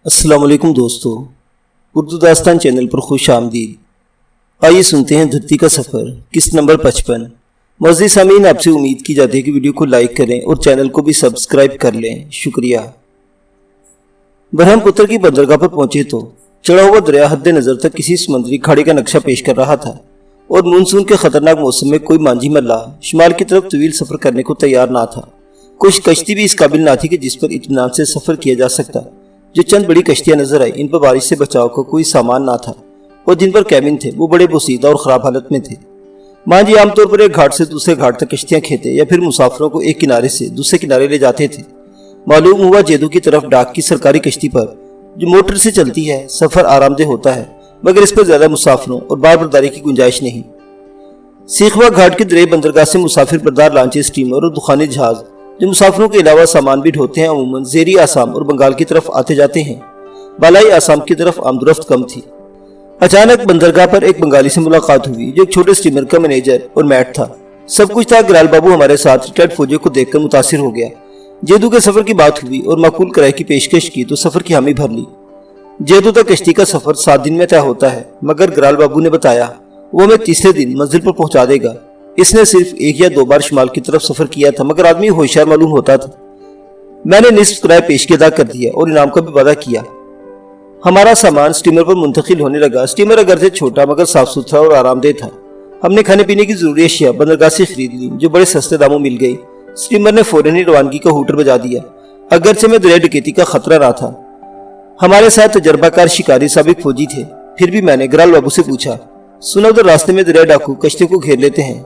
अस्सलाम वालेकुम दोस्तों, उर्दू दास्तान चैनल पर खुश आमदीद। आइए सुनते हैं धरती का सफ़र किस्त नंबर 55। मज़ीद सामीन, आपसे उम्मीद की जाती है कि वीडियो को लाइक करें और चैनल को भी सब्सक्राइब कर लें, शुक्रिया। ब्रह्मपुत्र की बंदरगाह पर पहुंचे तो चढ़ा हुआ दरिया हद नज़र तक किसी समुद्री खाड़ी का नक्शा पेश कर रहा था और मानसून के खतरनाक मौसम में कोई मांझी मल्ला शुमाल की तरफ तवील सफ़र करने को तैयार ना था। कुछ कश्ती भी इस काबिल ना थी कि जिस पर इत्मीनान से सफ़र किया जा सकता। जो चंद बड़ी कश्तियां नजर आई, इन पर बारिश से बचाव का कोई सामान ना था और जिन पर कैबिन थे वो बड़े बोसीदा और ख़राब हालत में थे। मांझी आमतौर पर एक घाट से दूसरे घाट तक कश्तियां खेते या फिर मुसाफिरों को एक किनारे से दूसरे किनारे ले जाते थे। मालूम हुआ जेदू की तरफ डाक की सरकारी कश्ती पर जो मोटर से चलती है सफ़र आरामदेह होता है, मगर इस पर ज़्यादा मुसाफिरों और बार बर्दारी की गुंजाइश नहीं। सीखवा घाट की दरिया बंदरगाह से मुसाफिर बरदार लांचे, स्टीमर और दुखानी जहाज जो मुसाफिरों के अलावा सामान भी ढोते हैं, अमूमन ज़ेरी आसाम और बंगाल की तरफ आते जाते हैं। बालाई आसाम की तरफ आमदरफ्त कम थी। अचानक बंदरगाह पर एक बंगाली से मुलाकात हुई जो एक छोटे स्टीमर का मैनेजर और मैट था। सब कुछ था। गिराल बाबू हमारे साथ रिटायर्ड फौजियों को देखकर मुतासिर हो गया। जेदू के सफ़र की बात हुई और माकूल किराए की पेशकश की तो सफ़र की हामी भर ली। जेदू तक कश्ती का सफ़र 7 दिन में तय होता है, मगर गिराल बाबू ने बताया वो हमें तीसरे दिन मंजिल पर पहुंचा देगा। इसने सिर्फ 1 या 2 बार शुमाल की तरफ सफर किया था, मगर आदमी होशियार मालूम होता था। मैंने निस्फ किराया पेशगी अदा कर दिया और इनाम का भी वादा किया। हमारा सामान स्टीमर पर मुंतकिल होने लगा। स्टीमर अगरचे छोटा मगर साफ सुथरा और आरामदेह था। हमने खाने पीने की जरूरी अशिया बंदरगाह से खरीद ली जो बड़े सस्ते दामों मिल गई। स्टीमर ने फौरन ही रवानगी का हूटर बजा दिया। अगरचे में दरिया डकैती का खतरा ना था। हमारे साथ तजर्बाकार शिकारी साबिक फौजी थे। फिर भी मैंने गिराल बाबू से पूछा, सुना उधर रास्ते में दरिया डाकू कश्ती को घेर लेते हैं।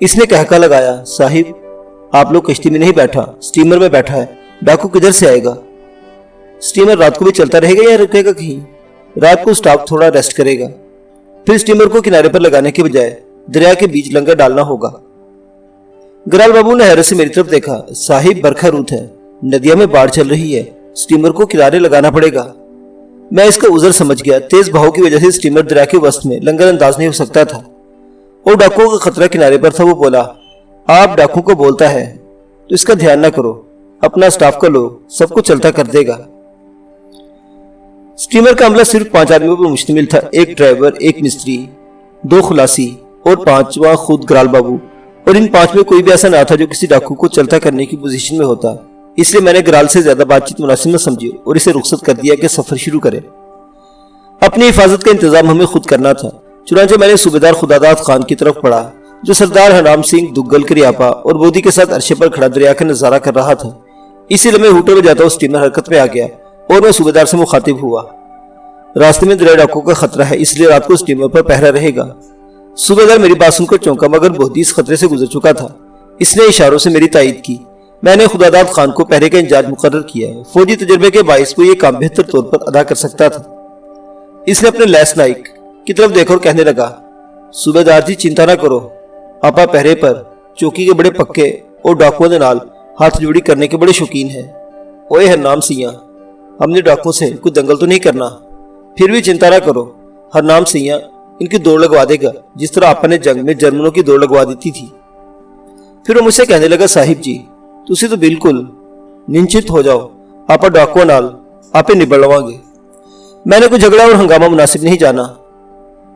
इसने कहका लगाया, साहिब आप लोग कश्ती में नहीं बैठा, स्टीमर में बैठा है। डाकू किधर से आएगा? स्टीमर रात को भी चलता रहेगा या रुकेगा कहीं? रात को स्टाफ थोड़ा रेस्ट करेगा, फिर स्टीमर को किनारे पर लगाने के बजाय दरिया के बीच लंगर डालना होगा। गिराल बाबू ने हैरत से मेरी तरफ देखा। साहिब बरखा रूत है, नदिया में बाढ़ चल रही है, स्टीमर को किनारे लगाना पड़ेगा। मैं इसका उज़र समझ गया। तेज बहाव की वजह से स्टीमर दरिया के वस्त में लंगर अंदाज नहीं हो सकता था और डाकुओं का खतरा किनारे पर था। वो बोला, आप डाकू को बोलता है तो इसका ध्यान ना करो, अपना स्टाफ का लो, सबको चलता कर देगा। स्टीमर का अमला सिर्फ 5 आदमियों पर मुश्तमिल था। एक ड्राइवर, एक मिस्त्री, 2 खुलासी और 5वां खुद गिराल बाबू। और इन 5 में कोई भी ऐसा ना था जो किसी डाकू को चलता करने की पोजीशन में होता। इसलिए मैंने गिराल से ज्यादा बातचीत मुनासिब न समझी और इसे रुख्सत कर दिया कि सफर शुरू करे। अपनी हिफाजत का इंतजाम हमें खुद करना था। चुनांचे मैंने सूबेदार खुदादाद खान की तरफ पढ़ा जो सरदार हरनाम सिंह दुग्गल करियापा और बोदी के साथ अरशे पर खड़ा दरिया का नजारा कर रहा था। इसी लम्हे हूटर में जाता हुआ स्टीमर हरकत में आ गया और मैं सूबेदार से मुखातिब हुआ। रास्ते में दरिया डाकू का खतरा है, इसलिए रात को स्टीमर पर पहरा रहेगा। सूबेदार मेरी बात सुनकर चौंका, मगर बहुत इस खतरे से गुजर चुका था। इसने इशारों से मेरी तायीद की। मैंने खुदादाद खान को पहरे का इंचार्ज मुकर्रर किया। फौजी तजर्बे के बाइस को यह काम बेहतर तौर पर अदा कर सकता था। इसने अपने लैस नाइक की तरफ देखा और कहने लगा, सूबेदार जी चिंता ना करो, आपा पहरे पर चौकी के बड़े पक्के और डाकुओं के नाल हाथ जोड़ी करने के बड़े शौकीन है। ओए हरनाम सिंह, हमने डाकुओं से कोई दंगल तो नहीं करना, फिर भी चिंता ना करो, हरनाम सिंह इनकी दौड़ लगवा देगा जिस तरह आपा ने जंग में जर्मनों की दौड़ लगवा दी थी। फिर वो मुझसे कहने लगा, साहिब जी तुसी तो बिल्कुल निश्चित हो जाओ, आपा डाकुओं नाल आपे निबड़ लवांगे। मैंने कोई झगड़ा और हंगामा मुनासिब नहीं जाना।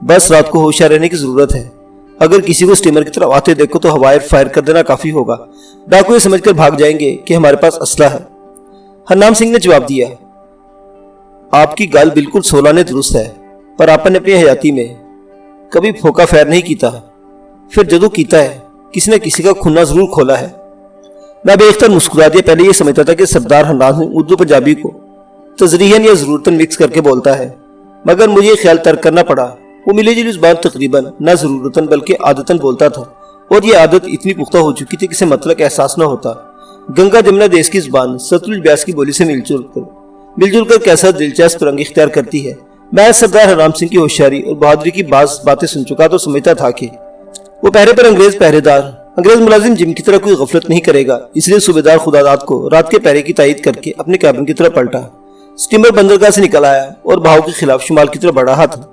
बस रात को होशियार रहने की जरूरत है। अगर किसी को स्टीमर की तरफ आते देखो तो हवाई फायर कर देना काफी होगा। डाकू ये समझकर भाग जाएंगे कि हमारे पास असला है। हरनाम सिंह ने जवाब दिया, आपकी गाल बिल्कुल सोलाने दुरुस्त है, पर आपने अपनी हयाती में कभी फोका फायर नहीं कीता। फिर जदू कीता है किसी ने किसी का खुन्ना जरूर खोला है। मैं बेख्तर मुस्कुरा दिया। पहले ये समझता था कि सरदार हरनाम सिंह उर्दू पंजाबी को तजरीहन या जरूरतन मिक्स करके बोलता है, मगर मुझे ख्याल तर्क करना पड़ा। वो मिली जुली जुबान तकरीबन न जरूरतन बल्कि आदतन बोलता था और ये आदत इतनी पुख्ता हो चुकी थी कि इसे मतलब का एहसास न होता। गंगा जमुना देश की जुबान सतलुज ब्यास की बोली से मिलजुल कर कैसा दिलचस्प रंग इख्तियार करती है। मैं सरदार हरनाम सिंह की होशियारी और बहादुरी की बातें सुन चुका तो समझता था कि वो पहरे पर अंग्रेज मुलाजिम जिम की तरह कोई गफलत नहीं करेगा। इसलिए सूबेदार खुदादाद को रात के पहरे की तायीद करके अपने कैबिन की तरफ पलटा। स्टीमर बंदरगाह से निकल आया और बहाव के खिलाफ शुमाल की तरफ बढ़ रहा था।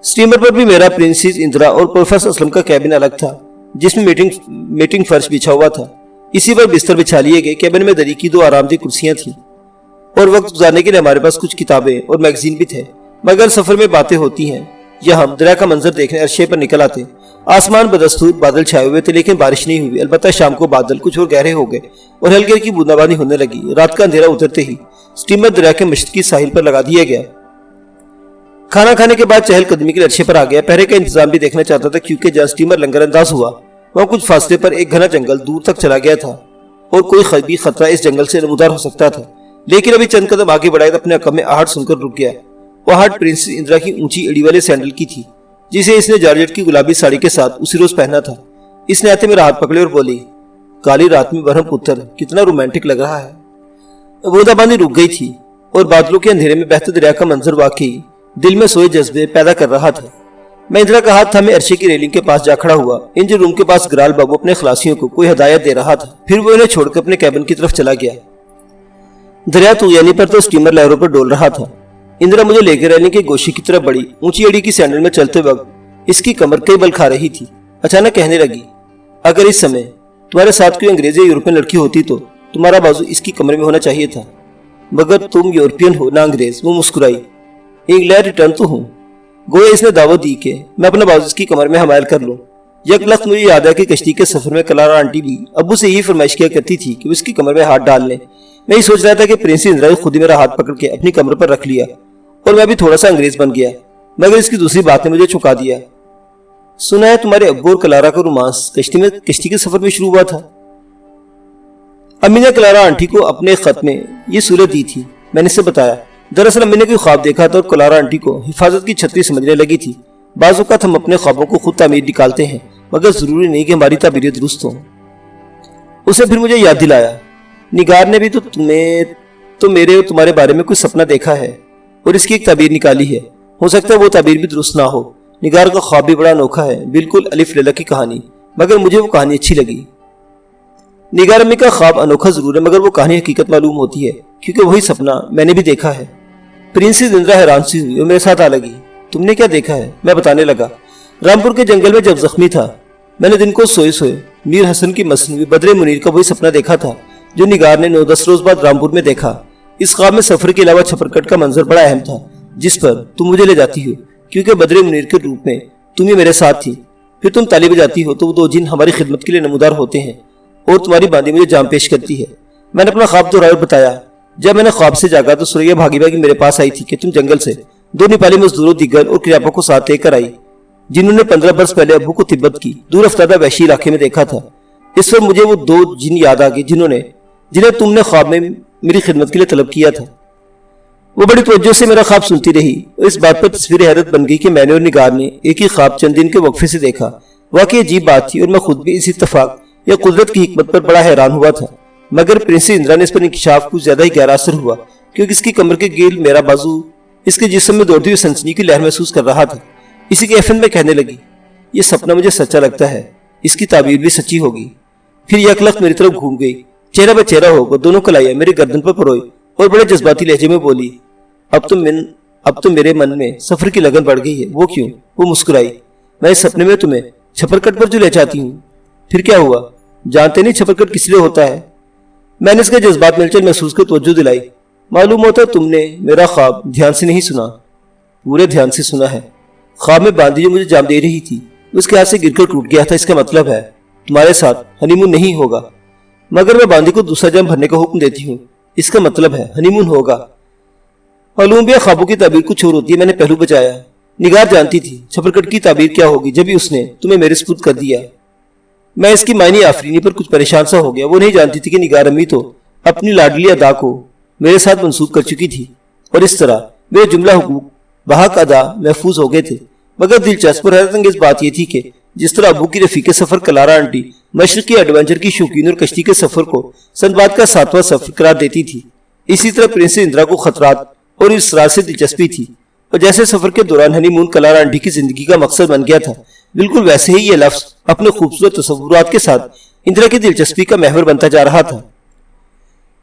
स्टीमर पर भी मेरा, प्रिंसेस इंदिरा और प्रोफेसर असलम का कैबिन अलग था जिसमें मीटिंग फर्श बिछा हुआ था। इसी पर बिस्तर बिछा लिए गए। कैबिन में दरी की 2 आरामदेह कुर्सियां थी। اور وقت گزارنے کے لیے ہمارے پاس کچھ کتابیں اور میگزین بھی تھے، مگر سفر میں باتیں ہوتی ہیں یا ہم دریا کا منظر دیکھنے عرشے پر نکل آتے۔ آسمان بدستور بادل چھائے ہوئے تھے لیکن بارش نہیں ہوئی، البتہ شام کو بادل کچھ اور گہرے ہو گئے اور ہلکی ہلکی بونداں ہونے لگی۔ رات کا اندھیرا اترتے ہی سٹیمر دریا کے مشرقی ساحل پر لگا دیا گیا۔ کھانا کھانے کے بعد چہل قدمی کے لیے عرشے پر آ گیا۔ پہرے کا انتظام بھی دیکھنا چاہتا تھا کیونکہ جہاں سٹیمر لنگر انداز ہوا وہاں کچھ فاصلے پر ایک گھنا جنگل دور تک چلا گیا تھا اور کوئی بھی خطرہ اس جنگل سے نمودار ہو سکتا تھا، لیکن ابھی چند قدم آگے بڑھائے تو اپنے عقب میں آہٹ سن کر رک گیا۔ وہ آہٹ پرنسس اندرا کی اونچی اڑی والے سینڈل کی تھی جسے اس نے جارجٹ کی گلابی ساڑی کے ساتھ اسی روز پہنا تھا۔ اس نے آتے میرا ہاتھ پکڑے اور بولی، کالی رات میں برہم پتر کتنا رومانٹک لگ رہا ہے۔ بوندا باندی رک گئی تھی اور بادلوں کے اندھیرے میں بہتے دریا کا منظر واقعی دل میں سوئے جذبے پیدا کر رہا تھا۔ میں اندرا کا ہاتھ تھامے عرشے کی ریلنگ کے پاس جا کھڑا ہوا۔ انجن روم کے پاس گرال بابو اپنے خلاصیوں کو کوئی ہدایت دے رہا تھا، پھر وہ انہیں چھوڑ کر اپنے کیبن کی طرف چلا گیا۔ دریا طغیانی پر تو سٹیمر لہروں پر ڈول رہا تھا۔ اندرا مجھے لے کے ریلنگ کے گوشے کی طرف بڑی۔ اونچی اڑی کی سینڈل میں چلتے وقت اس کی کمر کئی بل کھا رہی تھی۔ اچانک کہنے لگی، اگر اس سمے تمہارے ساتھ کوئی انگریزی یا یورپین لڑکی ہوتی تو تمہارا بازو اس کی کمر میں ہونا چاہیے تھا، مگر تم یورپین ہو نہ انگریز۔ وہ مسکرائی، انگلینڈ ریٹرن تو ہوں۔ گویا اس نے دعوت دی کہ میں اپنا بازو اس کی کمر میں حمائل کر لوں۔ یک لخت مجھے یاد ہے کہ کشتی کے سفر میں کلارا آنٹی بھی ابو سے یہی فرمائش کیا کرتی تھی کہ وہ اس کی کمر میں ہاتھ ڈال لیں۔ میں یہ سوچ رہا تھا کہ پرنس اندرا خود ہی میرا ہاتھ پکڑ کے اپنی کمر پر رکھ لیا اور میں بھی تھوڑا سا انگریز بن گیا، مگر اس کی دوسری بات نے مجھے چکا دیا۔ سنا ہے تمہارے ابو اور کلارا کا رومانس کشتی کے سفر میں شروع ہوا تھا۔ امی نے کلارا آنٹی کو اپنے خط میں یہ صورت دی تھی، میں نے اسے بتایا۔ دراصل امی نے کوئی خواب دیکھا تھا اور کلارا آنٹی کو حفاظت کی چھتری سمجھنے لگی تھی۔ بعض اوقات ہم اپنے خوابوں کو خود تعمیر نکالتے ہیں، مگر ضروری نہیں کہ ہماری تعبیریں درست ہوں۔ اسے پھر مجھے یاد دلایا، نگار نے بھی تو میرے اور تمہارے بارے میں کوئی سپنا دیکھا ہے اور اس کی ایک تعبیر نکالی ہے۔ ہو سکتا ہے وہ تعبیر بھی درست نہ ہو۔ نگار کا خواب بھی بڑا انوکھا ہے، بالکل الف لیلا کی کہانی، مگر مجھے وہ کہانی اچھی لگی۔ نگار امی کا خواب انوکھا ضرور ہے، مگر وہ کہانی حقیقت معلوم ہوتی ہے کیونکہ وہی سپنا میں نے بھی دیکھا ہے۔ پرنسس اندرا حیران سی ہوئی اور میرے ساتھ آ لگی۔ تم نے کیا دیکھا ہے؟ میں بتانے لگا۔ رامپور کے جنگل میں جب زخمی تھا میں نے دن کو سوئے میر حسن کی مصنوعی بدر منیر کا وہی سپنا دیکھا تھا جو نگار نے 9-10 روز بعد رامپور میں دیکھا۔ اس خواب میں سفر کے علاوہ چھپرکٹ کا منظر بڑا اہم تھا جس پر تم مجھے لے جاتی ہو، کیونکہ بدر منیر کے روپ میں تم ہی میرے ساتھ تھی۔ پھر تم تالی بجاتی ہو تو وہ دو جن ہماری خدمت کے لیے نمودار ہوتے ہیں اور تمہاری باندھی مجھے جام پیش کرتی ہے۔ میں نے اپنا خواب دہرایا اور بتایا، جب میں نے خواب سے جاگا تو سوریا بھاگی بھاگی میرے پاس آئی تھی کہ تم جنگل سے 2 نیپالی مزدوروں دیگر اور کریاپوں کو ساتھ لے کر آئی جنہوں نے 15 برس پہلے ابو کو تبت کی دور افتادہ وحشی علاقے میں دیکھا تھا۔ اس وقت مجھے وہ 2 جن یاد آ گئے جنہیں تم نے خواب میں میری خدمت کے لیے طلب کیا تھا۔ وہ بڑی توجہ سے میرا خواب سنتی رہی اور اس بات پر تصویر حیرت بن گئی کہ میں نے اور نگار نے ایک ہی خواب چند دن کے وقفے سے دیکھا۔ واقعی عجیب بات تھی اور میں خود بھی اس اتفاق یا قدرت کی حکمت پر بڑا حیران ہوا تھا، مگر پرنس اندرا نے اس پر انکشاف کچھ زیادہ ہی گہرا اثر ہوا کیونکہ اس کی کمر کے گیل میرا بازو اس کے جسم میں دوڑتی ہوئی سنسنی کی لہر محسوس کر رہا تھا۔ اسی کے ایفن میں کہنے لگی، یہ سپنا مجھے سچا لگتا ہے، اس کی تعبیر بھی سچی ہوگی۔ پھر یک لخت میری طرف گھوم گئی، چہرہ بہ چہرہ ہو کر دونوں کلائیاں میرے گردن پر پروئی اور بڑے جذباتی لہجے میں بولی، اب تو میرے من میں سفر کی لگن بڑھ گئی ہے۔ وہ کیوں؟ وہ مسکرائی، میں اس سپنے میں تمہیں چھپرکٹ پر جو لے جاتی ہوں۔ پھر کیا ہوا؟ جانتے نہیں چھپرکٹ کس لیے ہوتا ہے؟ میں نے اس کے جذبات میں چل محسوس کر توجہ دلائی۔ معلوم ہوتا تم نے میرا خواب دھیان سے نہیں سنا۔ پورے دھیان سے سنا ہے۔ خواب میں باندھی جو مجھے جام دے رہی تھی اس کے ہاتھ سے گر کر ٹوٹ گیا تھا۔ اس کا مطلب ہے تمہارے ساتھ ہنی مون نہیں ہوگا، مگر میں باندھی کو دوسرا جام بھرنے کا حکم دیتی ہوں، اس کا مطلب ہے ہنی مون ہوگا۔ معلوم بھی خوابوں کی تعبیر کچھ اور ہوتی ہے۔ میں نے پہلو بچایا، نگار جانتی تھی چھپرکٹ کی تعبیر کیا ہوگی جب ہی اس نے تمہیں میرے سپرد کر دیا۔ میں اس کی معنی آفرینی پر کچھ پریشان سا ہو گیا۔ وہ نہیں جانتی تھی کہ نگار امی تو اپنی لاڈلی ادا کو میرے ساتھ منسوخ کر چکی تھی اور اس طرح میرے جملہ حقوق بحق ادا محفوظ ہو گئے تھے۔ مگر دلچسپ اور حیرت انگیز بات یہ تھی کہ جس طرح ابو کی رفیق سفر کلارا آنٹی مشرقی ایڈونچر کی شوقین اور کشتی کے سفر کو سنباد کا 7واں سفر قرار دیتی تھی، اسی طرح پرنس اندرا کو خطرات اور اسرار سے دلچسپی تھی، اور جیسے سفر کے دوران ہنی مون کلارا آنٹی کی زندگی کا مقصد بن گیا تھا، بالکل ویسے ہی یہ لفظ اپنے خوبصورت تصورات کے ساتھ اندرا کی دلچسپی کا محور بنتا جا رہا تھا۔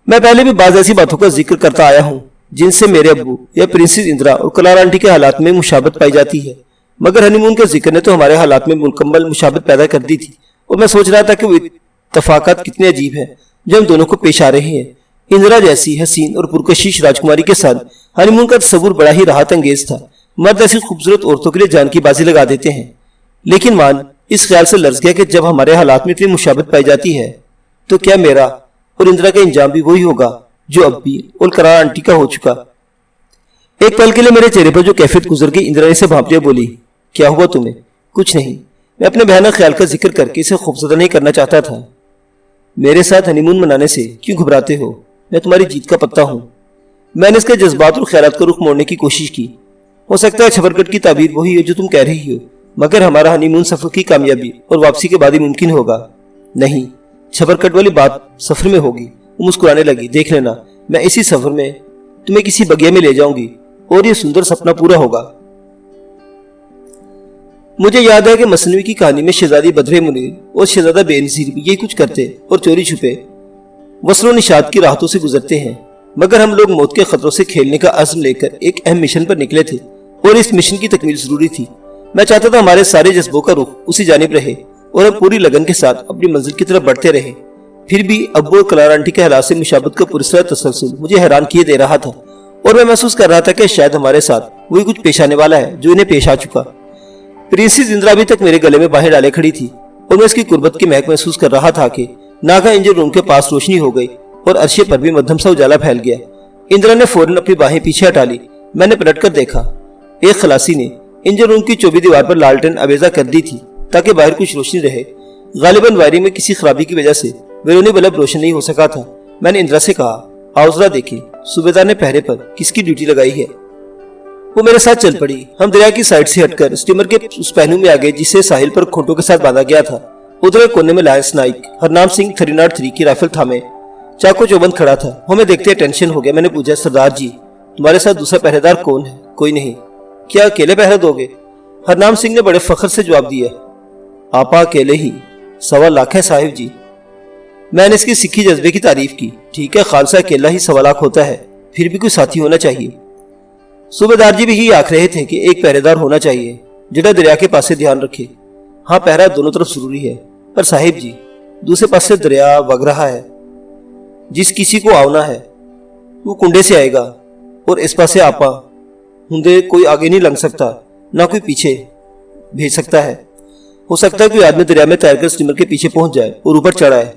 میں پہلے بھی بعض ایسی باتوں کا ذکر کرتا آیا ہوں جن سے میرے ابو یا پرنسس اندرا اور کلارا آنٹی کے حالات میں مشابہت پائی جاتی ہے، مگر ہنی مون کے ذکر نے تو ہمارے حالات میں مکمل مشابہت پیدا کر دی تھی، اور میں سوچ رہا تھا کہ وہ اتفاقات کتنے عجیب ہیں جو ہم دونوں کو پیش آ رہے ہیں۔ इंदिरा जैसी हसीन और पुरकशिश राजकुमारी के साथ हनीमून का तस्वुर बड़ा ही राहत अंगेज था। मर्द ऐसी खूबसूरत औरतों के लिए जान की बाजी लगा देते हैं, लेकिन मान इस ख्याल से लर्ज गया कि जब हमारे हालात में इतनी मुशाबत पाई जाती है तो क्या मेरा और इंदिरा का इंजाम भी वही होगा जो अब भी और करार आंटी का हो चुका। एक पल के लिए मेरे चेहरे पर जो कैफियत गुजर गई, इंदिरा से भाप लिया, बोली, क्या हुआ तुम्हें? कुछ नहीं, मैं अपने भयानक ख्याल का जिक्र करके इसे खूबसूरत नहीं करना चाहता था। मेरे साथ हनीमून मनाने से क्यों घबराते हो? मैं तुम्हारी जीत का पत्ता हूं। मैंने इसके जज्बात और ख्यालात का रुख मोड़ने की कोशिश की। हो सकता है छबरकट की ताबीर वही हो जो तुम कह रही हो, मगर हमारा हनीमून सफर की कामयाबी और वापसी के बाद ही मुमकिन होगा। नहीं, छबरकट वाली बात सफर में होगी। वो मुस्कुराने लगी। देख लेना, मैं इसी सफर में तुम्हें किसी बगिया में ले जाऊंगी और ये सुंदर सपना पूरा होगा। मुझे याद है कि मसनवी की कहानी में शहजादी बदरे मुनीर और शहजादा बेनजीर भी यही कुछ करते और चोरी छुपे वस्रों निशात की राहतों से गुजरते हैं। मगर हम लोग मौत के खतरों से खेलने का अज़्म लेकर एक अहम मिशन पर निकले थे और इस मिशन की तकमील जरूरी थी। मैं चाहता था हमारे सारे जज्बों का रुख उसी जानिब रहे और हम पूरी लगन के साथ अपनी मंजिल की तरफ बढ़ते रहे। फिर भी अब्बू और क्लारा आंटी के हालात से मुशाबत का पुरस्कार तसलसल मुझे हैरान किए दे रहा था और मैं महसूस कर रहा था कि शायद हमारे साथ वही कुछ पेश आने वाला है जो इन्हें पेश आ चुका। प्रिंसेस इंदिरा अभी तक मेरे गले में बाहें डाले खड़ी थी और मैं इसकी कुर्बत की महक महसूस कर रहा था कि नागा इंजन रूम के पास रोशनी हो गई और अर्शे पर भी मध्यम सा उजाला फैल गया। इंदिरा ने फौरन अपनी बाहें पीछे हटा ली। मैंने पलटकर देखा। एक खलासी ने इंजन रूम की चौबी दीवार पर लालटेन आवेजा कर दी थी ताकि बाहर कुछ रोशनी रहे। गालिबन वायरिंग में किसी खराबी की वजह से बैरूनी बल्ब रोशन नहीं हो सका था। मैंने इंदिरा से कहा, आओ जरा देखें सूबेदार ने पहरे पर किसकी ड्यूटी लगाई है। वो मेरे साथ चल पड़ी। हम दरिया की साइड से हटकर स्टीमर के उस पहलू में आ गए जिसे साहिल पर खोटों के साथ बांधा गया था। उधर कोने में लायंस नाइक हरनाम सिंह 303 की राइफल थामे चाको चौबंद खड़ा था। हमें देखते टेंशन हो गया। मैंने पूछा, सरदार जी तुम्हारे साथ दूसरा पहरेदार कौन है? कोई नहीं। क्या अकेले पहरा दोगे? हरनाम सिंह ने बड़े फख्र से जवाब दिया, आपा अकेले ही, 1.25 लाख है साहिब जी। मैंने इसकी सिक्खी जज्बे की तारीफ की। ठीक है, खालसा अकेला ही 1.25 लाख होता है, फिर भी कोई साथी होना चाहिए। सूबेदार जी भी यही आख रहे थे कि एक पहरेदार होना चाहिए जिधर दरिया के पास से ध्यान रखे। हाँ, पहरा दोनों तरफ जरूरी है, पर साहिब जी दूसरे पास से दरिया वग रहा है। जिस किसी को आवना है वो कुंडे से आएगा और इस पास से आपा हुंदे कोई आगे नहीं लंघ सकता, ना कोई पीछे भेज सकता है। हो सकता है कोई आदमी दरिया में तैरकर स्टीमर के पीछे पहुंच जाए और ऊपर चढ़ाए।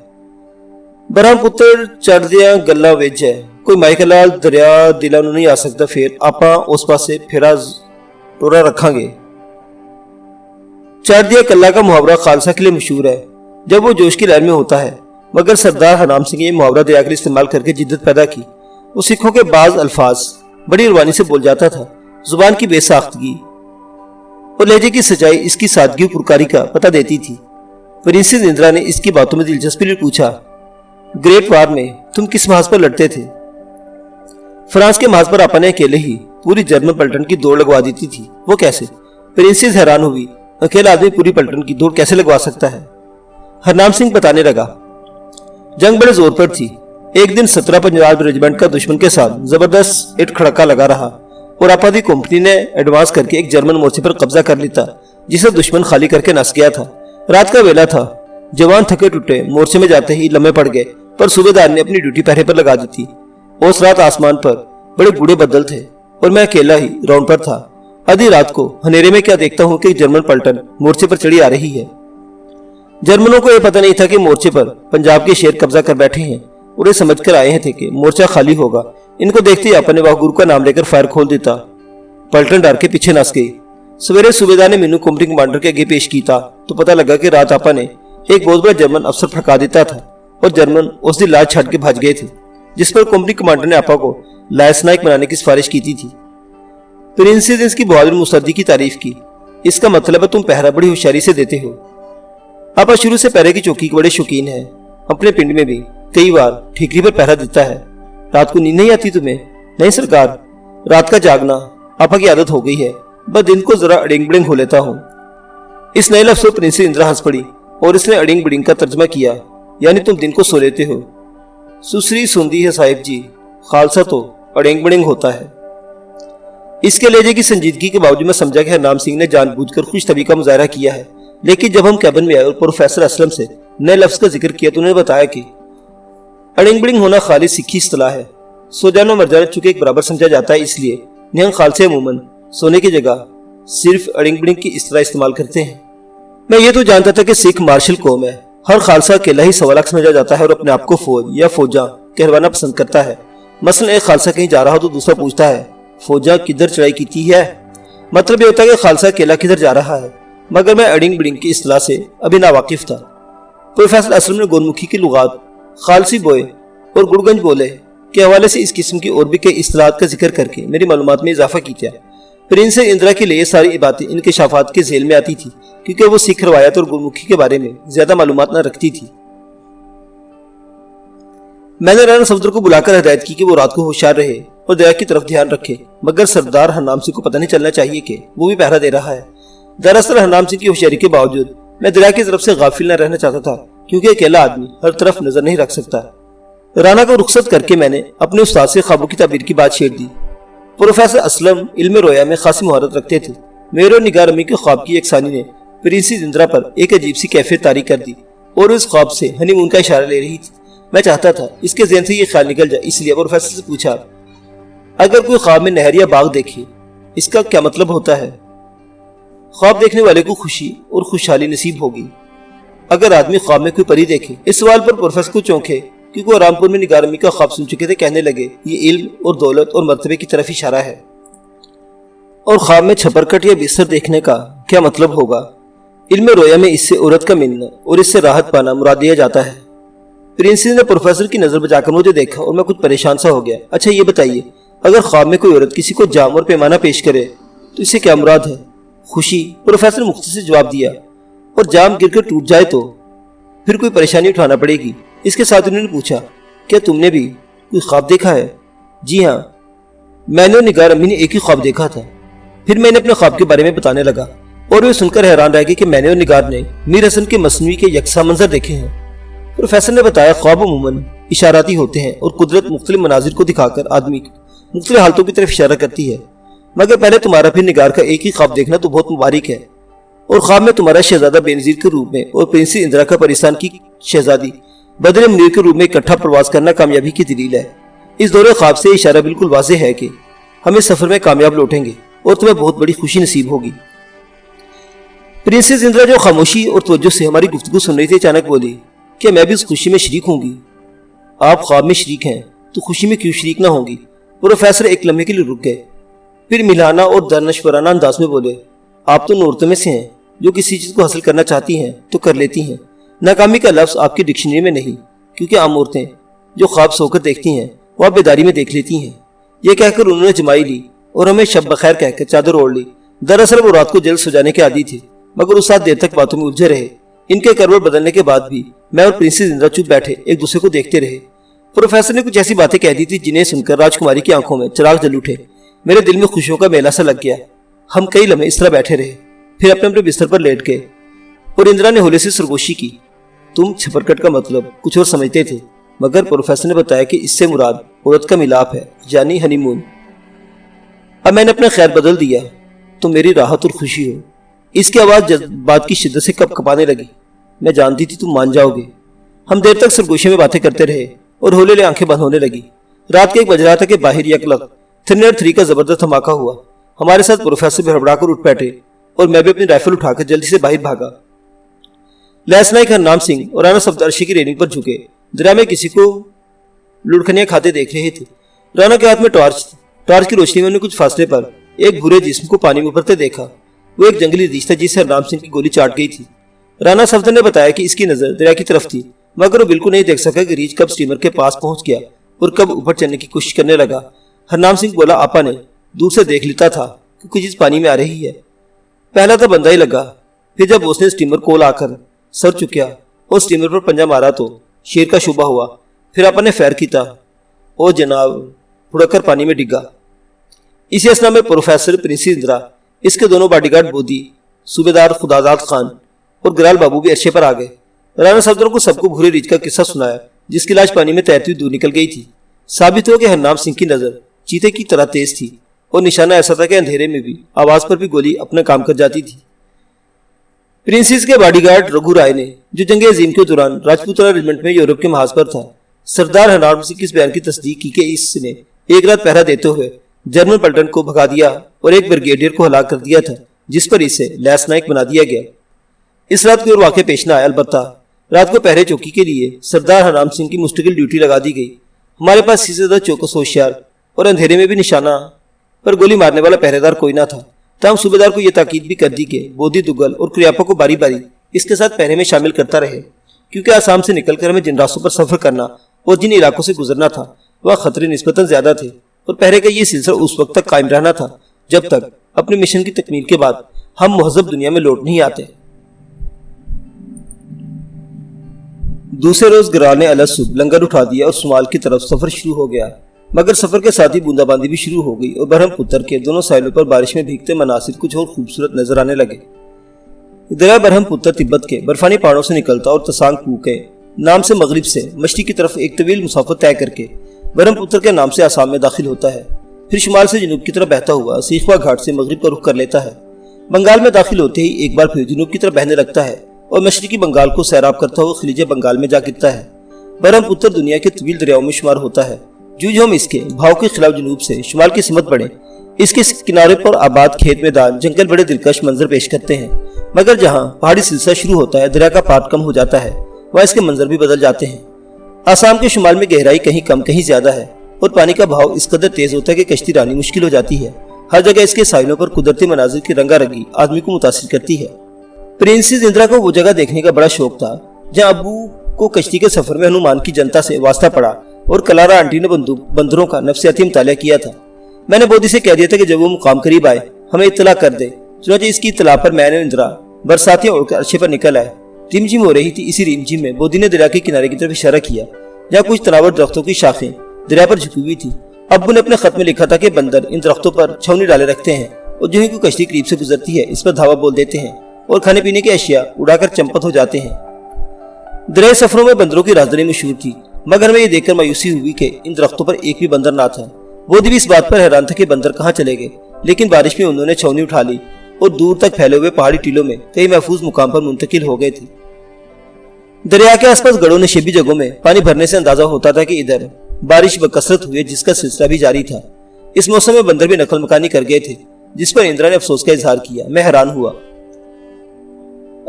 ब्रह्मपुत्र चढ़ दिया गला वेज है, कोई माइकलाल दरिया दिला नहीं आ सकता। फिर आपा उस पास से फेरा टोरा रखांगे। चढ़ दिया कल्ला का मुहावरा खालसा के लिए मशहूर है जब वो जोश की लहर में होता है, मगर सरदार हरनाम सिंह ने मुहावरा दरिया के इस्तेमाल करके जिद्दत पैदा की। वो सिखों के बाज अल्फाज बड़ी रवानी से बोल जाता था। जुबान की बेसाख्तगी और लहजे की सच्चाई इसकी सादगी और पुरकारी का पता देती थी। प्रिंसेस इंदिरा ने इसकी बातों में दिलचस्पी ले पूछा, ग्रेट वार में तुम किस महाज पर लड़ते थे? फ्रांस के महाज पर आपा ने अकेले ही पूरी जर्मन पलटन की दौड़ लगवा दी थी। वो कैसे? प्रिंसेस हैरान हुई। अकेला आदमी पूरी पलटन की दौड़ कैसे लगवा सकता है? हरनाम सिंह बताने लगा, जंग बड़े जोर पर थी। एक दिन 17 पंजाब रेजिमेंट का दुश्मन के साथ जबरदस्त इट खड़का लगा रहा और आपादी कंपनी ने एडवांस करके एक जर्मन मोर्चे पर कब्जा कर लिया जिसे दुश्मन खाली करके नस गया था। रात का वेला था। जवान थके टूटे मोर्चे में जाते ही लम्हे पड़ गए, पर सूबेदार ने अपनी ड्यूटी पहरे पर लगा दी थी। उस रात आसमान पर बड़े बूढ़े बदल थे और मैं अकेला ही राउंड पर था। आधी रात को हनेरे में क्या देखता हूँ कि जर्मन पलटन मोर्चे पर चढ़ी आ रही है। जर्मनों को यह पता नहीं था कि मोर्चे पर पंजाब के शेर कब्जा कर बैठे हैं और ये समझ कर आए थे कि मोर्चा खाली होगा। इनको देखते ही आपा ने वाहगुरु का नाम लेकर फायर खोल देता। पलटन डर के पीछे नस गई। सवेरे सूबेदार ने मीनू कंपनी कमांडर के आगे पेश किया तो पता लगा कि रात आपा ने एक बहुत बड़ा जर्मन अफसर फड़का देता था और जर्मन उस दिन लाज छाट के भाग गए थे, जिस पर कंपनी कमांडर ने आपा को लायंस नाइक बनाने की सिफारिश की थी। प्रिंसेस ने इसकी बहादुर मुस्तैदी की तारीफ की। इसका मतलब है तुम पहरा बड़ी होशियारी से देते हो। आपा शुरू से पहरे की चौकी के बड़े शौकीन है। अपने पिंड में भी कई बार ठीकरी पर पहरा देता है। रात को नींद नहीं आती तुम्हें? नहीं सरकार, रात का जागना आपा की आदत हो गई है, बस दिन को जरा अडिंग बडिंग हो लेता हूँ। इस नए लफ्ज़ पर प्रिंसेस इंदिरा हंस पड़ी और इसने अडिंग बडिंग का तर्जमा किया, यानी तुम दिन को सो लेते हो। सुसरी सुंदी है साहिब जी, खालसा तो अडिंग बडिंग होता है। इसके लहजे की संजीदगी के बावजूद मैं समझा कि हरनाम सिंह ने जानबूझकर खुश तबी का मुजाहरा किया है। लेकिन जब हम कैबिन में आए और प्रोफेसर असलम से नए लफ्ज़ का जिक्र किया तो उन्होंने बताया कि अड़िंग बड़िंग होना खाली सिक्खी इस्तिलाह है। सो जानो मर जाना चूंकि एक बराबर समझा जाता है, इसलिए निहंग खालसे अमूमन सोने की जगह सिर्फ अड़िंग बड़िंग की इस तरह इस्तेमाल करते हैं। मैं ये तो जानता था कि सिख मार्शल कौम है, हर खालसा अकेला ही सवा लाख समझा जाता है और अपने आप को फौज या फौजा कहलवाना पसंद करता है। मसलन एक खालसा कहीं जा रहा हो तो दूसरा पूछता है फौजा किधर चढ़ाई की है, मतलब ये होता है कि खालसा अकेला किधर जा रहा है। मगर मैं अड़िंग बड़िंग की इस्तिलाह से अभी नावाकिफ था। प्रोफेसर असलम ने गोरमुखी की लुगात, खालसी बोए और गुड़गंज बोले के हवाले से इस किस्म की और भी कई इस्तिलाहात का जिक्र करके मेरी मालूमात में इजाफा किया। प्रिंस इंदिरा के लिए सारी बातें इनके शाफात के झेल में आती थी, क्योंकि वो सिख रवायत और गुरमुखी के बारे में ज्यादा मालूमात न रखती थी। मैंने राना सफदर को बुलाकर हिदायत की कि वो रात को होशियार रहे और दरिया की तरफ ध्यान रखे, मगर सरदार हरनाम सिंह को पता नहीं चलना चाहिए कि वो भी पहरा दे रहा है। दरअसल हरनाम सिंह की होशियारी के बावजूद मैं दरिया की तरफ से गाफिल न रहना चाहता था, क्योंकि अकेला आदमी हर तरफ नजर नहीं रख सकता। राना को रुखसत करके मैंने अपने उस्ताद से ख्वाबों की ताबीर की बात छेड़ दी। प्रोफेसर असलम इल्म रोया में खासी महारत रखते थे। मेरे और निगार अम्मी के ख्वाब की यकसानी ने प्रिंसेस इंदिरा पर एक अजीब सी कैफियत तारी कर दी और उस ख्वाब से हनीमून का इशारा ले रही थी। मैं चाहता था इसके ज़हन से ये ख्याल निकल जाए, इसलिए प्रोफेसर से पूछा, अगर कोई ख्वाब में नहर या बाग देखे इसका क्या मतलब होता है? ख्वाब देखने वाले को खुशी और खुशहाली नसीब होगी। अगर आदमी ख्वाब में कोई परी देखे। इस सवाल पर प्रोफेसर को चौंके, क्योंकि वो रामपुर में निगार अम्मी का ख्वाब सुन चुके थे। कहने लगे, ये इल्म और दौलत और मर्तबे की तरफ इशारा है, और ख्वाब में छपरकट या बिस्तर देखने का क्या मतलब होगा? इल्म रोया में इससे औरत का मिलना और इससे राहत पाना मुराद दिया जाता है। प्रिंसेस ने प्रोफेसर की नजर बचाकर मुझे देखा और मैं कुछ परेशान सा हो गया। अच्छा ये बताइए, अगर ख्वाब में कोई औरत किसी को जाम और पैमाना पेश करे तो इससे क्या मुराद है? खुशी, प्रोफेसर ने मुख्तसर से जवाब दिया। और जाम गिरकर टूट जाए तो फिर कोई परेशानी उठाना पड़ेगी। इसके साथ उन्होंने पूछा, क्या तुमने भी कोई ख्वाब देखा है? जी हाँ, मैंने और निगार अम्मी ने एक ही ख्वाब देखा था। फिर मैंने अपने ख्वाब के बारे में बताने लगा और वे सुनकर हैरान रह गए कि मैंने और निगार ने मीर हसन के मसनवी के यकसा मंजर देखे हैं। प्रोफेसर ने बताया, ख्वाब अमूमन इशाराती होते हैं और कुदरत मुख्तलिफ मनाजिर को दिखाकर आदमी मुख्तलिफ हालतों की तरफ इशारा करती है। मगर पहले तुम्हारा फिर निगार का एक ही ख्वाब देखना तो बहुत मुबारक है, और ख्वाब में तुम्हारा शहजादा बेनजीर के रूप में और प्रिंसेस इंदिरा का पाकिस्तान की शहजादी बदर मुनीर के रूप में इकट्ठा प्रवास करना कामयाबी की दलील है। इस दौरे ख्वाब से इशारा बिल्कुल वाज़ेह है कि हम इस सफर में कामयाब लौटेंगे और तुम्हें बहुत बड़ी खुशी नसीब होगी। प्रिंसेस इंदिरा जो खामोशी और तवज्जो से हमारी गुफ्तगू सुन रही थी, अचानक बोली, क्या मैं भी उस खुशी में शरीक होंगी? आप ख्वाब में शरीक हैं तो खुशी में क्यों शरीक ना होंगी? प्रोफेसर एक लम्हे के लिए रुक गए, फिर मिलाना और दानश्वराना अंदाज में बोले, आप तो औरतों में से हैं जो किसी चीज को हासिल करना चाहती हैं तो कर लेती हैं। नाकामी का लफ्ज आपकी डिक्शनरी में नहीं, क्योंकि आम औरतें जो ख्वाब सोकर देखती हैं वह बेदारी में देख लेती हैं। यह कहकर उन्होंने जमाई ली और हमें शब बखैर कहकर चादर ओढ़ ली। दरअसल वो रात को जल्द सो जाने के आदी थे, मगर उस साथ देर तक बातों में उलझे रहे। इनके करवट बदलने के बाद भी मैं और प्रिंसेस इंदिरा चुप बैठे एक दूसरे को देखते रहे। प्रोफेसर ने कुछ ऐसी बातें कह दी थी जिन्हें सुनकर राजकुमारी की आंखों में चिराग जल उठे। मेरे दिल में खुशियों का मेला सा लग गया। हम कई लम्हे इस तरह बैठे रहे, फिर अपने अपने बिस्तर पर लेट गए और इंदिरा ने होले से सरगोशी की। तुम छपरकट का मतलब कुछ और समझते थे, मगर प्रोफेसर ने बताया कि इससे मुराद औरत का मिलाप है, यानी हनीमून। अब मैंने अपना खैर बदल दिया तो मेरी राहत और खुशी हो। इसकी आवाज बात की शिद्दत से कपकपाने लगी। मैं जानती थी तुम मान जाओगे। हम देर तक सरगोशी में बातें करते रहे और होले ले आंखें बंद होने लगी। रात के 1 बज रहा था कि बाहर यकलक थ्रिनर 3 का जबरदस्त धमाका हुआ। हमारे साथ प्रोफेसर भी हड़बड़ाकर उठ बैठे और मैं भी अपनी राइफल उठाकर जल्दी से बाहर भागा। लैस नाइक हरनाम सिंह और राना सफदरशी की रेलिंग पर झुके दरिया में किसी को लुढ़कनियां खाते देख रहे थे। राना के हाथ में टॉर्च की रोशनी में उन्हें कुछ फासले पर एक बुरे जिस्म को पानी में उभरते देखा। वो एक जंगली रीछ था जिसे हरनाम सिंह की गोली चाट गई थी। राना सफदर ने बताया कि इसकी नजर दरिया की तरफ थी, मगर वो बिल्कुल नहीं देख सका कि रीछ कब स्टीमर के पास पहुंच गया और कब ऊपर चढ़ने की कोशिश करने लगा। हरनाम सिंह बोला, आपा ने दूर से देख लेता था कि कुछ चीज पानी में आ रही है। पहला तो बंदा ही लगा, फिर जब उसने स्टीमर कोल आकर सर चुकिया और स्टीमर पर पंजा मारा तो शेर का शुबा हुआ। फिर आपा ने फैर किया और जनाब हुड़कर पानी में डिगा। इसी असना में प्रोफेसर, प्रिंसेस इंदिरा, इसके दोनों बॉडीगार्ड बोदी, सूबेदार खुदाजाद खान और गराल बाबू भी अर्शे पर आ गए। राना सफदर को सबको भूरे रीछ का किस्सा सुनाया, जिसकी लाश पानी में तैरती हुई दूर निकल गई थी। साबित हो कि हरनाम सिंह की नजर चीते की तरह तेज थी और निशाना ऐसा था कि अंधेरे में भी आवाज पर भी गोली अपना काम कर जाती थी। प्रिंसेस के बॉडीगार्ड रघु राय ने, जो जंग अजीम के दौरान राजपूताना रेजिमेंट में यूरोप के महाज पर था, سردار ہرنام سنگھ کی اس بیان کی تصدیق کی کہ اس نے ایک رات پہرا دیتے ہوئے جنرل پلٹن کو بھگا دیا اور ایک بریگیڈیئر کو ہلاک کر دیا تھا، جس پر اسے لیس نائک بنا دیا گیا۔ اس رات کوئی اور واقعہ پیش نہ آیا، البتہ رات کو پہرے چوکی کے لیے سردار ہرنام سنگھ کی مستقل ڈیوٹی لگا دی گئی۔ ہمارے پاس اس سے زیادہ چوکس ہوشیار اور اندھیرے میں بھی نشانہ پر گولی مارنے والا پہرے دار کوئی نہ تھا۔ تاہم صوبیدار کو یہ تاکید بھی کر دی کہ بودھی دگل اور کریاپا کو باری باری اس کے ساتھ پہرے میں شامل کرتا رہے، کیونکہ آسام سے نکل کر ہمیں جن راستوں پر سفر کرنا اور جن علاقوں سے گزرنا تھا وہ خطرے نسبتاً زیادہ تھے، اور پہرے کا یہ سلسلہ اس وقت تک قائم رہنا تھا جب تک اپنے مشن کی تکمیل کے بعد ہم مہذب دنیا میں لوٹ نہیں آتے۔ دوسرے روز گرال نے الگ صبح لنگر اٹھا دیا اور شمال کی طرف سفر شروع ہو گیا، مگر سفر کے ساتھ ہی بوندا باندی بھی شروع ہو گئی اور برہم پتر کے دونوں ساحلوں پر بارش میں بھیگتے مناظر کچھ اور خوبصورت نظر آنے لگے۔ دریا برہم پتر تبت کے برفانی پہاڑوں سے نکلتا اور تسانگ پو کے نام سے مغرب سے مشرق کی طرف ایک طویل مسافت طے کر کے برہم پتر کے نام سے آسام میں داخل ہوتا ہے، پھر شمال سے جنوب کی طرف بہتا ہوا سیخوا گھاٹ سے مغرب پر رخ کر لیتا ہے۔ بنگال میں داخل ہوتے ہی ایک بار پھر جنوب کی طرف بہنے لگتا ہے اور مشرقی بنگال کو سیراب کرتا ہوا خلیج بنگال میں جا گرتا ہے۔ برہم پتر دنیا کے طویل دریاؤں میں شمار ہوتا ہے۔ جو ہم اس کے بھاؤ کے خلاف جنوب سے شمال کی سمت بڑھے، اس کے کنارے پر آباد کھیت میدان جنگل بڑے دلکش منظر پیش کرتے ہیں، مگر جہاں پہاڑی سلسلہ شروع ہوتا ہے دریا کا پات کم ہو جاتا ہے، وہاں اس کے منظر بھی بدل جاتے ہیں۔ آسام کے شمال میں گہرائی کہیں کم کہیں زیادہ ہے اور پانی کا بہاؤ اس قدر تیز ہوتا ہے کہ کشتی رانی مشکل ہو جاتی ہے۔ ہر جگہ اس کے ساحلوں پر قدرتی مناظر کی رنگا رنگی آدمی کو متاثر کرتی ہے۔ پرنسز اندرا کو وہ جگہ دیکھنے کا بڑا شوق تھا جہاں ابو کو کشتی کے سفر میں ہنومان کی جنتا سے واسطہ پڑا اور کلارا آنٹی نے بندروں کا نفسیاتی مطالعہ کیا تھا۔ میں نے بودھی سے کہہ دیا تھا کہ جب وہ مقام قریب آئے ہمیں اطلاع کر دے، چنانچہ اس کی اطلاع پر میں نے اندرا برساتیاں اڑ کر عرصے پر نکل آئے۔ ریم جھم ہو رہی تھی، اسی ریم جھم میں بودھی نے دریا کے کنارے کی طرف اشارہ کیا جہاں کچھ تناور درختوں کی شاخیں دریا پر جھکی ہوئی تھی۔ ابو نے اپنے خط میں لکھا تھا کہ بندر ان درختوں پر چھاؤنی ڈالے رکھتے ہیں اور جو ہی کوئی کشتی قریب سے گزرتی ہے اس پر دھاوا بول دیتے ہیں اور کھانے پینے کی اشیاء اڑا کر چمپت ہو جاتے ہیں۔ دریائے سفروں میں بندروں کی رازداری مشہور تھی، مگر ہمیں یہ دیکھ کر مایوسی ہوئی کہ ان درختوں پر ایک بھی بندر نہ تھا۔ بودھی بھی اس بات پر حیران تھا کہ بندر کہاں چلے گئے، لیکن بارش میں انہوں نے چھاؤنی اٹھا لی اور دور تک پھیلے ہوئے پہاڑی ٹیلوں میں کئی محفوظ مقام پر منتقل ہو گئے تھے۔ دریا کے آس پاس گڑوں نشیبی جگہوں میں پانی بھرنے سے اندازہ ہوتا تھا کہ ادھر بارش بکثرت ہوئی جس کا سلسلہ بھی جاری تھا۔ اس موسم میں بندر بھی نقل مکانی کر گئے تھے، جس پر اندرا نے افسوس کا اظہار کیا۔ میں حیران ہوا۔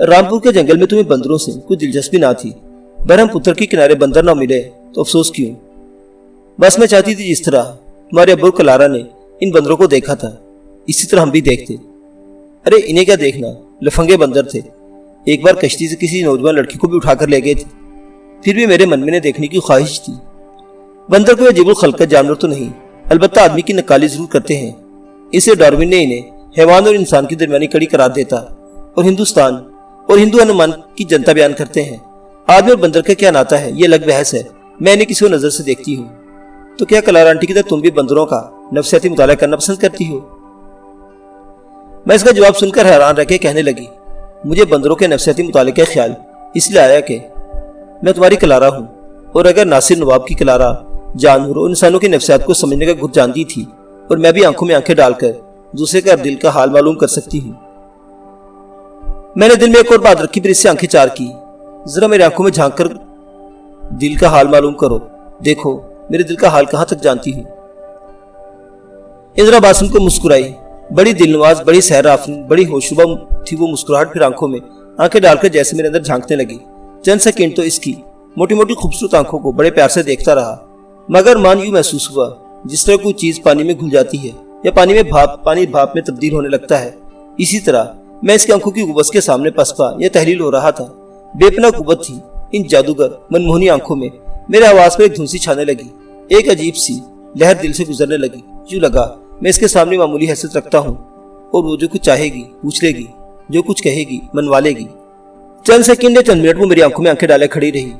رامپور کے جنگل میں تمہیں بندروں سے کوئی دلچسپی نہ تھی، برہم پتر کے کنارے بندر نہ ملے تو افسوس کیوں؟ بس میں چاہتی تھی جس طرح تمہارے ابو کلارا نے ان بندروں کو دیکھا تھا اسی طرح ہم بھی دیکھتے۔ ارے انہیں کیا دیکھنا، لفنگے بندر تھے، ایک بار کشتی سے کسی نوجوان لڑکی کو بھی اٹھا کر لے گئے تھے، پھر بھی میرے من میں دیکھنے کی خواہش تھی۔ بندر کوئی عجیب الخلقت جانور تو نہیں، البتہ آدمی کی نقالی ضرور کرتے ہیں، اسے ڈاروین نے انہیں حیوان اور انسان کی درمیانی کڑی قرار دیتا اور ہندوستان اور ہندو ہنومان کی جنتا بیان کرتے ہیں۔ آدمی اور بندر کا کیا ناتا ہے یہ الگ بحث ہے، میں انہیں کسی نظر سے دیکھتی ہوں۔ تو کیا کلارا آنٹی کی طرح تم بھی بندروں کا نفسیاتی مطالعہ کرنا پسند کرتی ہو؟ میں اس کا جواب سن کر حیران رہ کے کہنے لگی، مجھے بندروں کے نفسیاتی مطالعے کا خیال اس لیے آیا کہ میں تمہاری کلارا ہوں، اور اگر ناصر نواب کی کلارا جانوروں اور انسانوں کی نفسیات کو سمجھنے کا گٹ جانتی تھی اور میں بھی آنکھوں میں آنکھیں ڈال کر دوسرے کا دل کا حال معلوم کر سکتی ہوں۔ میں نے دل میں ایک اور بات رکھی، پھر اس سے آنکھیں چار کی۔ ذرا میرے آنکھوں میں جھانک کر دل کا حال معلوم کرو، دیکھو میرے دل کا حال کہاں تک جانتی ہوں۔ اندرا باسم کو مسکرائی، بڑی دل نواز، بڑی سحر آفرین، بڑی ہوشربا تھی وہ مسکراہٹ، پھر آنکھوں میں آنکھیں ڈال کر جیسے میرے اندر جھانکنے لگی۔ چند سیکنڈ تو اس کی موٹی موٹی خوبصورت آنکھوں کو بڑے پیار سے دیکھتا رہا، مگر مان یوں محسوس ہوا جس طرح کوئی چیز پانی میں گھل جاتی ہے یا پانی بھاپ میں تبدیل ہونے لگتا ہے، اسی طرح میں اس کی آنکھوں کی قوت کے سامنے پسپا یا تحلیل ہو رہا تھا۔ بے پناہ قوت تھی ان جادوگر منموہنی آنکھوں میں۔ میرے آواز پر ایک دھنسی چھانے لگی، ایک عجیب سی لہر دل سے گزرنے لگی۔ یوں لگا میں اس کے سامنے معمولی حیثیت رکھتا ہوں اور وہ جو کچھ چاہے گی پوچھ لے گی، جو کچھ کہے گی منوا لے گی۔ چند سیکنڈ یا چند منٹ وہ میری آنکھوں میں آنکھیں ڈالے کھڑی رہی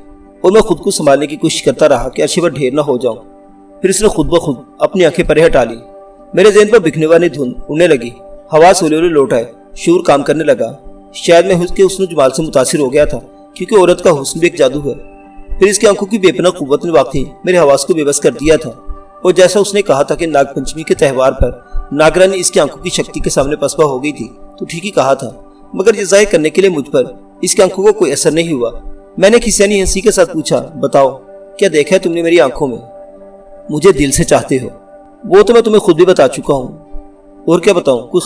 اور میں خود کو سنبھالنے کی کوشش کرتا رہا کہ عرشے پر ڈھیر نہ ہو جاؤں۔ پھر اس نے خود بخود اپنی آنکھیں پرے ہٹا لی۔ میرے ذہن پر بکھنے والی دھن اڑنے لگی، حواس ہولے ہولے لوٹ آئے، شعور کام کرنے لگا۔ شاید میں اس کے حسن و جمال سے متاثر ہو گیا تھا، کیونکہ عورت کا حسن بھی ایک جادو ہے۔ پھر اس کی آنکھوں کی بے پناہ قوت نے واقعی میرے حواس کو بے بس کر دیا تھا، اور جیسا اس نے کہا تھا کہ ناگ پنچمی کے تہوار پر ناگرانی اس کی آنکھوں کی شکتی کے سامنے پسپا ہو گئی تھی، تو ٹھیک ہی کہا تھا، مگر یہ ظاہر کرنے کے لیے مجھ پر اس کی آنکھوں کو کوئی اثر نہیں ہوا۔ میں نے کھسیانی ہنسی کے ساتھ پوچھا، بتاؤ کیا دیکھا ہے تم نے میری آنکھوں میں؟ مجھے دل سے چاہتے ہو، وہ تو میں تمہیں خود بھی بتا چکا ہوں۔ اور کیا بتاؤں، کوئی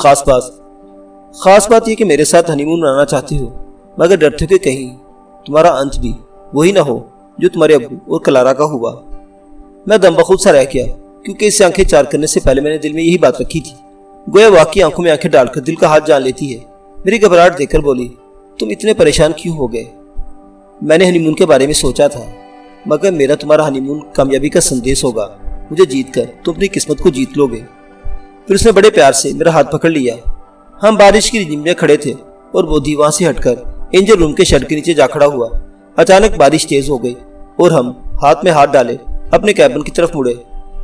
خاص بات یہ کہ میرے ساتھ ہنی مون منانا چاہتے ہو، مگر ڈرتے ہو کہ کہیں تمہارا انت بھی وہی نہ ہو جو تمہارے ابو اور کلارا کا ہوا۔ میں دم بخود سا رہ گیا، کیونکہ اس سے آنکھیں چار کرنے سے پہلے میں نے دل میں یہی بات رکھی تھی۔ گویا واقعی آنکھوں میں آنکھیں ڈال کر دل کا ہاتھ جان لیتی ہے۔ میری گھبراہٹ دیکھ کر بولی، تم اتنے پریشان کیوں ہو گئے؟ میں نے ہنی مون کے بارے میں سوچا تھا، مگر میرا تمہارا ہنی مون کامیابی کا سندیش ہوگا۔ مجھے جیت کر تم اپنی قسمت کو جیت لو گے۔ پھر اس نے بڑے پیار سے میرا ہاتھ پکڑ لیا۔ ہم بارش کی رمزم میں کھڑے تھے اور بودھی وہاں سے ہٹ کر انجن روم کے شیڈ کے نیچے جا کھڑا ہوا۔ اچانک بارش تیز ہو گئی اور ہم ہاتھ میں ہاتھ ڈالے اپنے کیبن کی طرف مڑے۔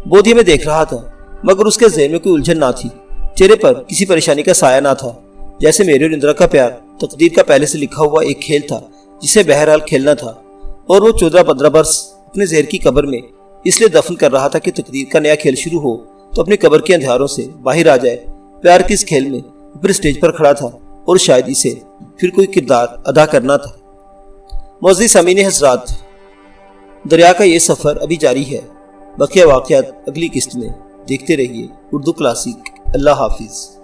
بودھی ہمیں دیکھ رہا تھا، مگر اس کے ذہن میں کوئی الجھن نہ تھی، چہرے پر کسی پریشانی کا سایہ نہ تھا، جیسے میرے اور اندرا کا پیار تقدیر کا پہلے سے لکھا ہوا ایک کھیل تھا جسے بہرحال کھیلنا تھا، اور وہ 14-15 برس اپنے زہر کی قبر میں اس لیے دفن کر رہا تھا کہ تقدیر کا نیا کھیل شروع ہو تو اپنی قبر کے اندھیاروں سے باہر آ جائے۔ پیار کے اس کھیل میں اوپر اسٹیج پر کھڑا تھا اور شاید اسے پھر کوئی کردار ادا کرنا تھا۔ معزز سامعین حضرات، دریا کا یہ سفر ابھی جاری ہے، بقیہ واقعات اگلی قسط میں۔ دیکھتے رہیے اردو کلاسک۔ اللہ حافظ۔